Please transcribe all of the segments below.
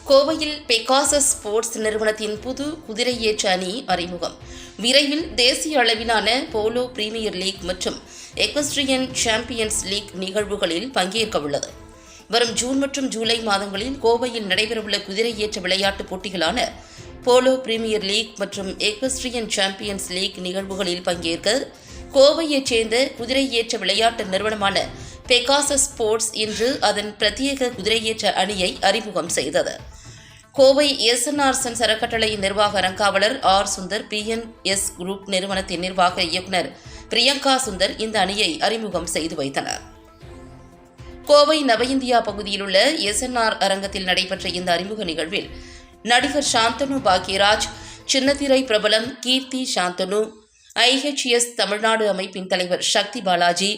கோவையில் Pegasus sports நிறுவனத்தின் புது குதிரையேற்ற அணி அறிமுகம். விரைவில் தேசிய அளவிலான போலோ பிரீமியர் லீக் மற்றும் எக்வெஸ்ட்ரியன் சாம்பியன்ஸ் லீக் நிகழ்வுகளில் பங்கேற்க உள்ளது. வரும் ஜூன் மற்றும் ஜூலை மாதங்களில் கோவையில் நடைபெறவுள்ள குதிரையேற்ற விளையாட்டுப் போட்டிகளான போலோ பிரீமியர் லீக் மற்றும் எக்வெஸ்ட்ரியன் சாம்பியன்ஸ் லீக் நிகழ்வுகளில் பங்கேற்க கோவையைச் சேர்ந்த குதிரையேற்ற விளையாட்டு நிறுவனமான பெகாசஸ் ஸ்போர்ட்ஸ் இன்று அதன் பிரத்யேக குதிரையேற்ற அணியை அறிமுகம் செய்தது. கோவை எஸ்என்ஆர் சன்ஸ் அறக்கட்டளை நிர்வாக அறங்காவலர் ஆர் சுந்தர், பிஎன்எஸ் குரூப் நிறுவனத்தின் நிர்வாக இயக்குநர் பிரியங்கா சுந்தர் இந்த அணியை அறிமுகம் செய்து வைத்தனர். கோவை நவ இந்தியா பகுதியில் உள்ள எஸ்என்ஆர் அரங்கத்தில் நடைபெற்ற இந்த அறிமுக நிகழ்வில் நடிகர் சாந்தனு பாக்யராஜ், சின்னத்திரை பிரபலம் கீர்த்தி சாந்தனு, IHS தமிழ்நாடு அமைப்பின் தலைவர் சக்தி பாலாஜி,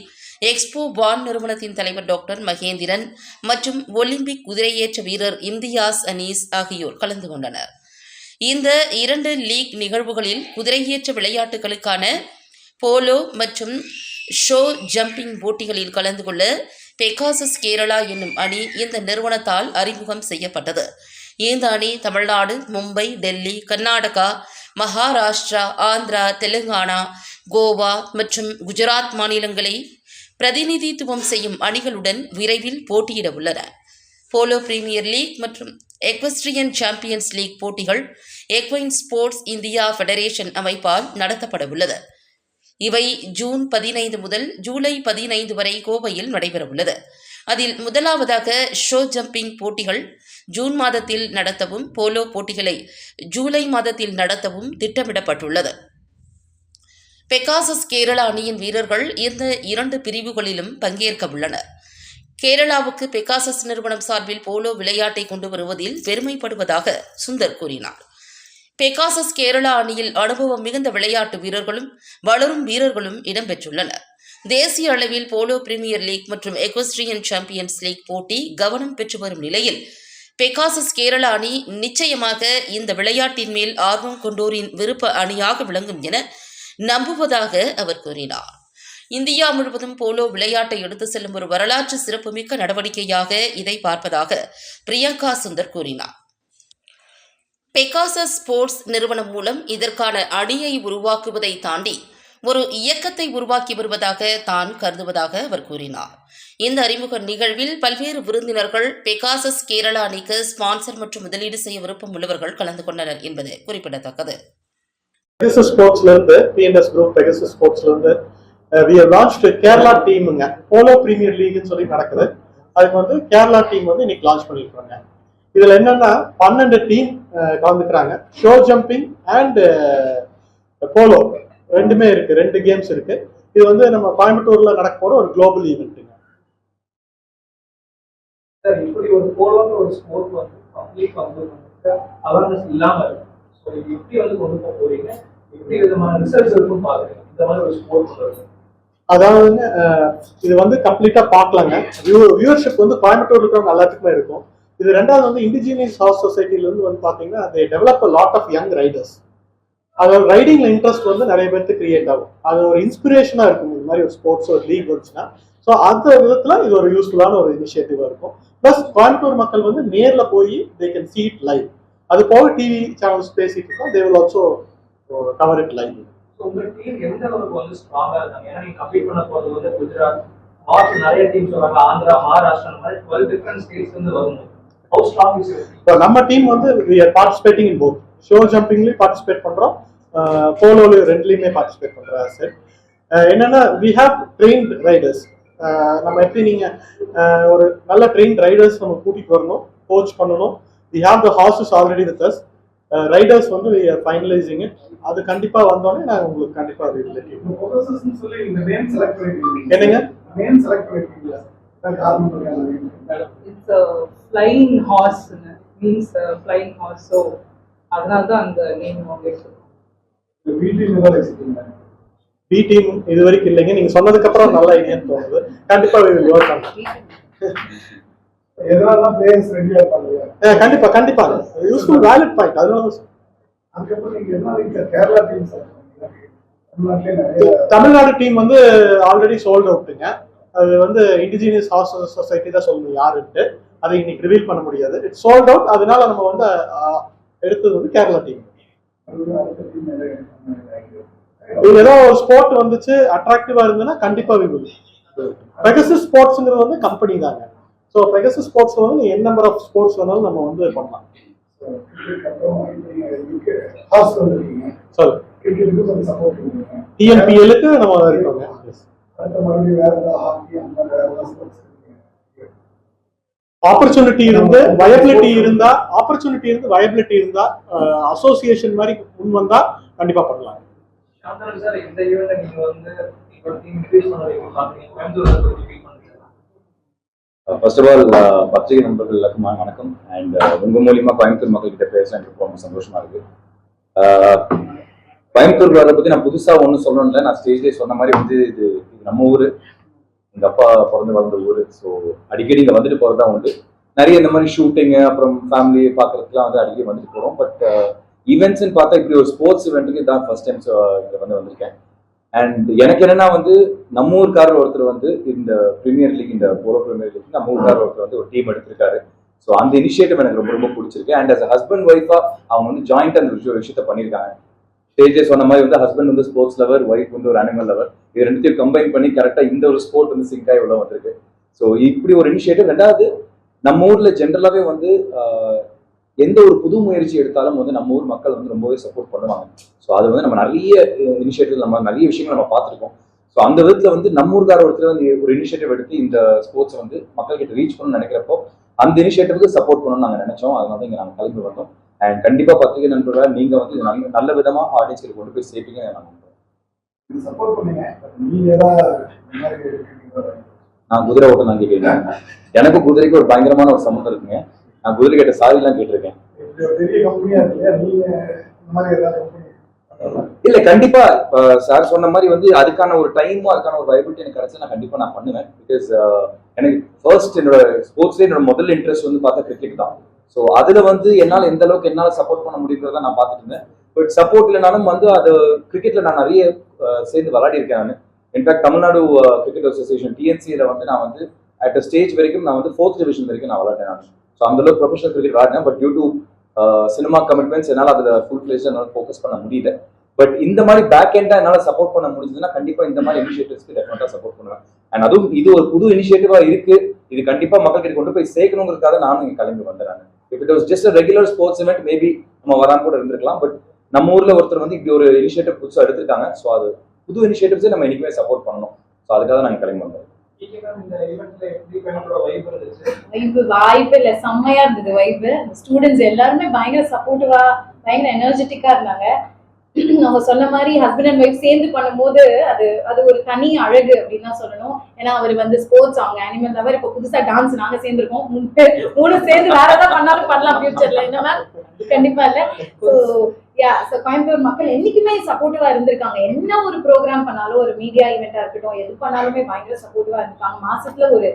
எக்ஸ்போ வான் நிறுவனத்தின் தலைவர் டாக்டர் மகேந்திரன் மற்றும் ஒலிம்பிக் குதிரையேற்ற வீரர் இம்தியாஸ் அனீஸ் ஆகியோர் கலந்து கொண்டனர். இந்த 2 லீக் நிகழ்வுகளில் குதிரையேற்ற விளையாட்டுகளுக்கான போலோ மற்றும் ஷோ ஜம்பிங் போட்டிகளில் கலந்து கொள்ள பெகாசஸ் கேரளா என்னும் அணி இந்த நிறுவனத்தால் அறிமுகம் செய்யப்பட்டது. இந்த அணி தமிழ்நாடு, மும்பை, டெல்லி, கர்நாடகா, மகாராஷ்டிரா, ஆந்திரா, தெலுங்கானா, கோவா மற்றும் குஜராத் மாநிலங்களை பிரதிநிதித்துவம் செய்யும் அணிகளுடன் விரைவில் போட்டியிட உள்ளன. போலோ பிரீமியர் லீக் மற்றும் எக்வெஸ்ட்ரியன் சாம்பியன்ஸ் லீக் போட்டிகள் எக்வைன் ஸ்போர்ட்ஸ் இந்தியா ஃபெடரேஷன் அமைப்பால் நடத்தப்பட உள்ளது. இவை ஜூன் 15 முதல் ஜூலை 15 வரை கோவையில் நடைபெறவுள்ளது. அதில் முதலாவதாக ஷோ ஜம்பிங் போட்டிகள் ஜூன் மாதத்தில் நடத்தவும், போலோ போட்டிகளை ஜூலை மாதத்தில் நடத்தவும் திட்டமிடப்பட்டுள்ளது. பெகாசஸ் கேரளா அணியின் வீரர்கள் இந்த 2 பிரிவுகளிலும் பங்கேற்க உள்ளனர். கேரளாவுக்கு பெகாசஸ் நிறுவனம் சார்பில் போலோ விளையாட்டை கொண்டு வருவதில் பெருமைப்படுவதாக சுந்தர் கூறினார். பெகாசஸ் கேரளா அணியில் அனுபவம் மிகுந்த விளையாட்டு வீரர்களும் வளரும் வீரர்களும் இடம்பெற்றுள்ளனர். தேசிய அளவில் போலோ பிரீமியர் லீக் மற்றும் எக்வெஸ்ட்ரியன் சாம்பியன்ஸ் லீக் போட்டி கவனம் பெற்று வரும் நிலையில் பெகாசஸ் கேரளா அணி நிச்சயமாக இந்த விளையாட்டின் மேல் ஆர்வம் கொண்டோரின் விருப்ப அணியாக விளங்கும் என நம்புவதாக அவர் கூறினார். இந்தியா முழுவதும் போலோ விளையாட்டை எடுத்து செல்லும் ஒரு வரலாற்று சிறப்புமிக்க நடவடிக்கையாக இதை பார்ப்பதாக பிரியங்கா சுந்தர் கூறினார். பெகாசஸ் ஸ்போர்ட்ஸ் நிறுவனம் மூலம் இதற்கான அணியை உருவாக்குவதை தாண்டி ஒரு இயக்கத்தை உருவாக்கி வருவதாக தான் கருதுவதாக அவர் கூறினார். இந்த அறிமுக நிகழ்வில் பல்வேறு விருந்தினர்கள் பெகாசஸ் கேரளா அணிக்கு ஸ்பான்சர் மற்றும் முதலீடு செய்ய விருப்பம் உள்ளவர்கள் கலந்து கொண்டனர் என்பது குறிப்பிடத்தக்கது. பெகாசஸ் ஸ்போர்ட்ஸ்ல இருந்து பிஎன்எஸ் குரூப் பெகாசஸ் ஸ்போர்ட்ஸ்ல இருந்து we have launched கேரளா டீமுங்க. போலோ பிரீமியர் லீக்னு சொல்லி நடக்குது. அதுக்கு வந்து கேரளா டீம் வந்து இன்னைக்கு லான்ச் பண்ணிருக்காங்க. இதுல என்னன்னா 12 டீம் கலந்துக்கிறாங்க. ஷோ ஜம்பிங் அண்ட் போலோ ரெண்டுமே இருக்கு. 2 கேம்ஸ் இருக்கு. இது வந்து நம்ம கோயம்புத்தூர்ல நடக்க போற ஒரு குளோபல் ஈவென்ட்டுங்க. சார், இப்படி ஒரு போலோன்ற ஒரு ஸ்போர்ட் வந்து பப்ளிக் வந்து அவேர்னஸ் இல்லாம இருக்கு. ஸோ இது எப்படி வந்து கொண்டு போக போறீங்க, எப்படி விதமான ரிசல்ட்ஸ் இருக்குன்னு பாக்குறீங்க இந்த மாதிரி ஒரு ஸ்போர்ட்? அதாவதுங்க, இது வந்து கம்ப்ளீட்டா பார்க்கலாங்க. வியூவர்ஷிப் வந்து கோயம்புத்தூர்ல இருக்கிறவங்க எல்லாத்துக்குமே இருக்கும். இது ரெண்டாவது வந்து இண்டிஜினியஸ் ஹார்ஸ் சொசைட்டில இருந்து வந்து பாத்தீங்கன்னா they develop a lot of young riders. அதோட ரைடிங்ல இன்ட்ரெஸ்ட் வந்து நிறைய பேருக்கு கிரியேட் ஆகும். அது ஒரு இன்ஸ்பிரேஷனா இருக்கும் இந்த மாதிரி ஒரு ஸ்போர்ட்ஸ் ஒரு லீக் வந்துச்சுன்னா. ஸோ அந்த விதத்துல இது ஒரு யூஸ்ஃபுல்லான ஒரு இனிஷியேட்டிவா இருக்கும். பிளஸ் கோயம்புத்தூர் மக்கள் வந்து நேர்ல போய் they can see it live. அது போக டிவி சேனல்ஸ் பேசிட்டு இருக்கோம். they will also cover it live. உங்க டீம் எந்த அளவுக்கு வந்து ஸ்ட்ராங்கா இருக்காங்க? ஏன்னா நீங்க கம்ப்ளீட் பண்ண போறது வந்து குஜராத், நார்த் நிறைய டீம்ஸ் வராங்க, ஆந்திரா, மகாராஷ்டிரா மாதிரி 12 டிஃபரண்ட் ஸ்டேட்ஸ் வந்து வரும். How strong is your team? நம்ம டீம் வந்து we are participating in both. Show ஜம்பிங்லயும் பார்ட்டிசிபேட் பண்றோம், போலோல ரெண்டுலயுமே பார்ட்டிசிபேட் பண்றோம். சார் என்னன்னா we have trained riders. நம்ம எப்படி நீங்க ஒரு நல்ல ட்ரெயின்ட் ரைடர்ஸ் நம்ம கூட்டிட்டு வரணும், கோச் பண்ணணும். we have the horses already with us. Riders வந்து we are finalizing it. அது கண்டிப்பா வந்தோடனே நான் உங்களுக்கு கண்டிப்பா சொல்லி இந்த நேம் செலக்ட் பண்ணிருக்கீங்க. என்னங்க நேம் செலக்ட் பண்ணிருக்கீங்களா? It's a flying horse, means flying horse, so அதனால தான் அந்த நேம் வாங்கிட்டு. பி டீம் ஏதாவது வச்சிருக்கீங்களா? பி டீம் இது வரைக்கும் இல்லைங்க. நீங்க சொன்னதுக்கு அப்புறம் நல்ல ஐடியான்னு தோணுது. கண்டிப்பா we will work on it. எதனால பிளேயர்ஸ் ரெடியா இருப்பாங்க? கண்டிப்பா கண்டிப்பா யூஸ்ஃபுல் வேலிட் பாயிண்ட். அதனால அதுக்கப்புறம் நீங்க என்ன Kerala team sir Tamil Nadu team வந்து ஆல்ரெடி சோல்ட் அவுட்டுங்க. அது வந்து இண்டிஜினியஸ் ஹார்ஸ் சொசைட்டி தான் சொல்லணும் யாருன்ட்டு. அதை இன்னைக்கு ரிவீல் பண்ண முடியாது. It's sold out. அதனால நம்ம வந்து எடுத்தது வந்து கேரளா டீம். இது ஏதோ ஒரு ஸ்போர்ட் வந்துச்சு அட்ராக்டிவா இருந்ததுன்னா கண்டிப்பா விபத்து. பெகசஸ் ஸ்போர்ட்ஸ்ங்கிறது வந்து கம்பெனி தாங்க. ஸோ பெகசஸ் ஸ்போர்ட்ஸ்ல வந்து என் நம்பர் ஆஃப் ஸ்போர்ட்ஸ் வேணாலும் நம்ம வந்து பண்ணலாம். சொல்லு டிஎன்பிஎலுக்கு நம்ம இருக்கோங்க. ஆப்பர்ச்சுனிட்டி இருந்து வயபிலிட்டி இருந்தா அசோசியேஷன் மாதிரி முன் வந்தா கண்டிப்பா பண்ணலாம். ஃபர்ஸ்ட் ஆஃப் ஆல் பத்திரிகை நண்பர்கள் எல்லாருக்கும் வணக்கம். அண்ட் உங்க மூலியமா கோயம்புத்தூர் மக்கள் கிட்ட பேச எனக்கு ரொம்ப சந்தோஷமா இருக்கு. கோயம்புத்தூர் வரதை பத்தி நான் புதுசா ஒன்றும் சொல்லணும்ல. நான் ஸ்டேஜ்லேயே சொன்ன மாதிரி வந்து இது நம்ம ஊரு, எங்க அப்பா பிறந்து வளர்ந்த ஊரு. ஸோ அடிக்கடி இங்க வந்துட்டு போறதா உண்டு. நிறைய இந்த மாதிரி ஷூட்டிங்கு அப்புறம் ஃபேமிலி பார்க்கறதுக்குலாம் வந்து அடிக்கடி வந்துட்டு போறோம். பட் ஈவெண்ட்ஸ்ன்னு பார்த்தா இப்படி ஒரு ஸ்போர்ட்ஸ் இவெண்ட்டுக்கு தான் ஃபர்ஸ்ட் டைம் இங்க வந்திருக்கேன். அண்ட் எனக்கு என்னன்னா வந்து நம்ம ஊருக்காரர் ஒருத்தர் வந்து இந்த பிரீமியர் லீக், இந்த போலோ பிரீமியர் லீக் நம்ம ஊருக்காரர் ஒருத்தர் வந்து ஒரு டீம் எடுத்திருக்காரு. ஸோ அந்த இனிஷியேட்டிவ் எனக்கு ரொம்ப ரொம்ப பிடிச்சிருக்கு. அண்ட் அஸ் ஹஸ்பண்ட் ஒய்ஃபா அவங்க வந்து ஜாயிண்ட் அந்த விஷயத்த பண்ணியிருக்காங்க. ஸ்டேஜே சொன்ன மாதிரி வந்து ஹஸ்பண்ட் வந்து ஸ்போர்ட்ஸ் லவர், ஒய்ஃப் வந்து ஒரு அனிமல் லவர். இது ரெண்டுத்தையும் கம்பைன் பண்ணி கரெக்டாக இந்த ஒரு ஸ்போர்ட் வந்து சிங்க் ஆகி உள்ள வந்திருக்கு. ஸோ இப்படி ஒரு இனிஷியேட்டிவ். ரெண்டாவது நம்ம ஊர்ல ஜென்ரலாகவே வந்து எந்த ஒரு புது முயற்சி எடுத்தாலும் வந்து நம்ம ஊர் மக்கள் வந்து ரொம்பவே சப்போர்ட் பண்ணுவாங்க. ஸோ அது வந்து நம்ம நிறைய இனிஷியேட்டிவ், நம்ம நிறைய விஷயங்கள் நம்ம பார்த்துருக்கோம். ஸோ அந்த விதத்தில் வந்து நம்ம ஊர்கார ஒருத்தர் வந்து ஒரு இனிஷியேட்டிவ் எடுத்து இந்த ஸ்போர்ட்ஸை வந்து மக்கள்கிட்ட ரீச் பண்ணணும்னு நினைக்கிறப்போ அந்த இனிஷியேட்டிவ்க்கு சப்போர்ட் பண்ணணும்னு நாங்கள் நினைச்சோம். அதனால தான் இங்கே நாங்கள் கிளம்பி வந்தோம். அண்ட் கண்டிப்பா பத்திரிகை நண்பர்களாக நீங்க வந்து நல்ல விதமா ஆடியன்ஸ்க்கு கொண்டு போய் சேர்ப்பீங்க நான் குதிரை ஓட்டம் தான் கேட்கிறேன். எனக்கு குதிரைக்கு ஒரு பயங்கரமான ஒரு சம்மந்தம் இருக்குங்க. நான் குதிரை கேட்ட சாரி எல்லாம் கேட்டிருக்கேன். இல்ல கண்டிப்பா சார் சொன்ன மாதிரி வந்து அதுக்கான ஒரு டைமும் அதுக்கான ஒரு வைபிலிட்டி எனக்கு கிடைச்சா நான் கண்டிப்பா நான் பண்ணுவேன். பிகாஸ் எனக்கு ஃபர்ஸ்ட் என்னோட ஸ்போர்ட்ஸ்ல என்னோட முதல் இன்ட்ரெஸ்ட் வந்து பார்த்தா கிரிக்கெட் தான். ஸோ அதுல வந்து என்னால் எந்த அளவுக்கு என்னால் சப்போர்ட் பண்ண முடியுங்கிறத நான் பார்த்துட்டு இருந்தேன். பட் சப்போர்ட் இல்லைனாலும் வந்து அது கிரிக்கெட்ல நான் நிறைய சேர்ந்து விளையாடி இருக்கேன். நான் இன்ஃபேக்ட் தமிழ்நாடு கிரிக்கெட் அசோசியேஷன் டிஎன்சியில வந்து நான் வந்து அட் ஸ்டேஜ் வரைக்கும் நான் வந்து 4th டிவிஷன் வரைக்கும் நான் விளையாட்டேன். நான் ஸோ அந்த அளவுக்கு ப்ரொஃபஷனல் கிரிக்கெட் விளையாடினேன். But due to cinema commitments என்னால் அதில் ஃபுல் ஃபிளேஜ் என்னால் ஃபோக்கஸ் பண்ண முடியல. பட் இந்த மாதிரி பேக் எண்டா என்னால் சப்போர்ட் பண்ண முடிஞ்சதுன்னா கண்டிப்பா இந்த மாதிரி இனிஷியேட்டிவ்ஸ்க்கு டெஃபினட்டா சப்போர்ட் பண்ணுவேன். அண்ட் அதுவும் இது ஒரு புது இனிஷியேட்டிவா இருக்கு. இது கண்டிப்பா மக்கள்கிட்ட கொண்டு போய் சேர்க்கணுங்கிறதுக்காக நானும் இங்க கிளம்பி வந்துடுறேன். If it was just regular sports event maybe நம்ம வராம கூட இருந்திருக்கலாம். பட் நம்ம ஊர்ல ஒருத்தர் வந்து இப்படி ஒரு இனிஷியேட்டிவ் புதுசாக எடுத்துருக்காங்க. ஸோ அது புது இனிஷியேட்டிவ்ஸை நம்ம என்னைக்குமே சப்போர்ட் பண்ணணும். ஸோ அதுக்காக நாங்கள் கிளம்பி வந்தோம். வாய்ப்பு இல்ல, செம்மையா இருந்தது வைப்பு. ஸ்டூடெண்ட்ஸ் எல்லாருமே பயங்கர சப்போர்ட்டிவா, பயங்கர எனர்ஜெட்டிக்கா இருந்தாங்க. அவங்க சொன்ன மாதிரி ஹஸ்பண்ட் அண்ட் ஒய்ஃப் சேர்ந்து பண்ணும்போது அது ஒரு தனி அழகு அப்படின்னு தான் சொல்லணும். ஏன்னா அவர் வந்து ஸ்போர்ட்ஸ், அவங்க அனிமல் லவர். இப்போ புதுசா டான்ஸ் நாங்க சேர்ந்துருக்கோம். மூணு சேர்ந்து வேற ஏதாவது பண்ணாலும் பண்ணலாம் ஃபியூச்சர்ல. என்ன மேம்? கண்டிப்பா இல்ல. ஸோ கோயம்புத்தூர் மக்கள் என்னைக்குமே சப்போர்ட்டிவா இருந்திருக்காங்க. என்ன ஒரு ப்ரோக்ராம் பண்ணாலும், ஒரு மீடியா ஈவெண்டா இருக்கட்டும், எது பண்ணாலுமே பயங்கர சப்போர்ட்டிவா இருந்திருக்காங்க. மாசத்துல ஒரு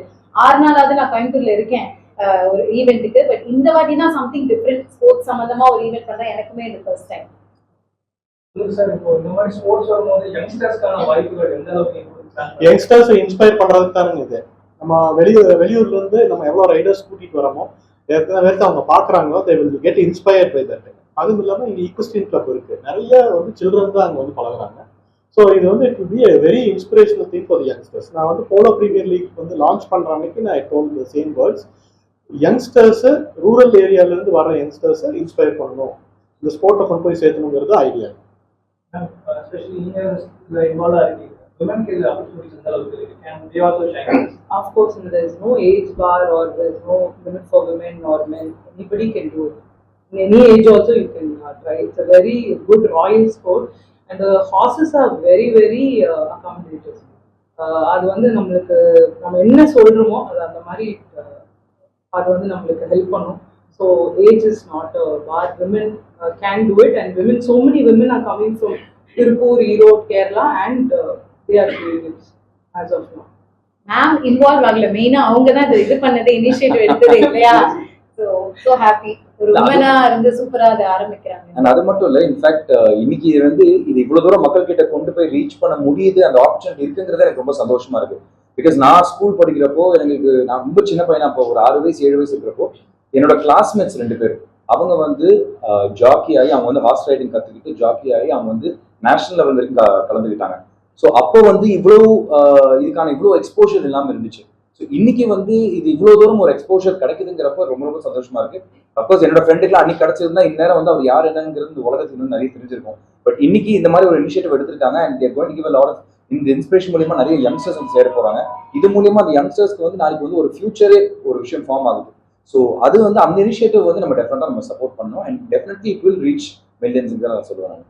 6 நாளாவது நான் கோயம்புத்தூர்ல இருக்கேன் ஒரு ஈவெண்ட்டுக்கு. பட் இந்த வாட்டி தான் சம்திங் டிஃப்ரெண்ட், ஸ்போர்ட்ஸ் சம்பந்தமா ஒரு ஈவெண்ட் பண்ணா எனக்குமே இது ஃபர்ஸ்ட் டைம். யங்ஸ்டர்ஸ் இன்ஸ்பயர் பண்றதுக்கு தானுங்க இது. நம்ம வெளியூர்ல இருந்து நம்ம எவ்வளவு ரைடர்ஸ் கூட்டிட்டு வரோமோ எத்தனை அவங்க பாக்குறாங்களோ they will get inspired by that. அதுவும் இல்லாம இங்க ஈக்வஸ்ட்ரியன் கிளப் இருக்கு. நிறைய வந்து சில்ட்ரன் தான் அங்க வந்து பழகுறாங்க. ஸோ இது வந்து it will be a very inspirational thing for the youngsters. நான் வந்து போலோ பிரீமியர் லீக் வந்து லான்ச் பண்ற அன்னைக்கு நான் told the same words. Youngsters rural ஏரியால இருந்து வர யங்ஸ்டர்ஸ் இன்ஸ்பயர் பண்ணணும், இந்த ஸ்போர்ட்டை கொண்டு போய் சேர்த்தணுங்கிறது idea. Of course, there is no age bar or there is no limit for women or men. Anybody can do it. In any age also you can try. It's a very good royal sport and the horses are very very accommodative. அது வந்து நம்மளுக்கு நம்ம என்ன சொல்றோமோ அது அந்த மாதிரி அது வந்து நம்மளுக்கு ஹெல்ப் பண்ணும். So age is not a bar. Women can do it and women, so many women are coming from Tirupur, Erode, Kerala and they are doing it as of now. Ma'am involve ஆகல, மெயினா அவங்க தான் இது பண்ணது, initiative எடுத்தது இல்லையா? so happy ஒரு உமனா இருந்து சூப்பரா அதை ஆரம்பிக்கிறாங்க. அது மட்டும் இல்ல, இன்ஃபேக்ட் இன்னைக்கு வந்து இது இவ்வளவு தூரம் மக்கள் கிட்ட கொண்டு போய் ரீச் பண்ண முடியுது, அந்த ஆப்ஷன் இருக்குங்கிறது எனக்கு ரொம்ப சந்தோஷமா இருக்கு. பிகாஸ் நான் ஸ்கூல் படிக்கிறப்போ நான் ரொம்ப சின்ன பையனா, அப்போ ஒரு 6 வயசு 7 வயசு இருக்கிறப்போ என்னோட கிளாஸ்மேட்ஸ் 2 பேர் அவங்க வந்து ஜாக்கி ஆகி, அவங்க வந்து ஹார்ஸ் ரைடிங் கற்றுக்கிட்டு ஜாக்கி ஆகி அவங்க வந்து நேஷனல் லெவல் வரைக்கும் கலந்துக்கிட்டாங்க. ஸோ அப்போ வந்து இதுக்கான இவ்வளோ எக்ஸ்போஷர் இல்லாமல் இருந்துச்சு. ஸோ இன்னைக்கு வந்து இது இவ்வளோ தூரம் ஒரு எக்ஸ்போஷர் கிடைக்குதுங்கிறப்ப ரொம்ப ரொம்ப சந்தோஷமா இருக்கு. அப்கோர்ஸ் என்னோட ஃப்ரெண்டுக்குலாம் அன்னைக்கு கிடைச்சிருந்தா இந்நேரம் வந்து அவர் யார் என்னங்கிறது இந்த உலகத்துக்கு இன்னும் நிறைய தெரிஞ்சிருக்கும். பட் இன்னைக்கு இந்த மாதிரி ஒரு இனிஷியேட்டிவ் எடுத்திருக்காங்க. And they're going to give a lot of இந்த இன்ஸ்பிரேஷன் மூலியமா நிறைய யங்ஸ்டர்ஸ் வந்து சேர போறாங்க. இது மூலியமா அந்த யங்ஸ்டர்ஸ்க்கு வந்து நாளைக்கு வந்து ஒரு ஃபியூச்சரே ஒரு விஷயம் ஃபார்ம் ஆகுது. ஸோ அது வந்து அந்த இனிஷியேட்டிவ் வந்து நம்ம டெஃபினட்டா நம்ம சப்போர்ட் பண்ணணும். And definitely it will reach millions தான் நான் சொல்லுவேன்.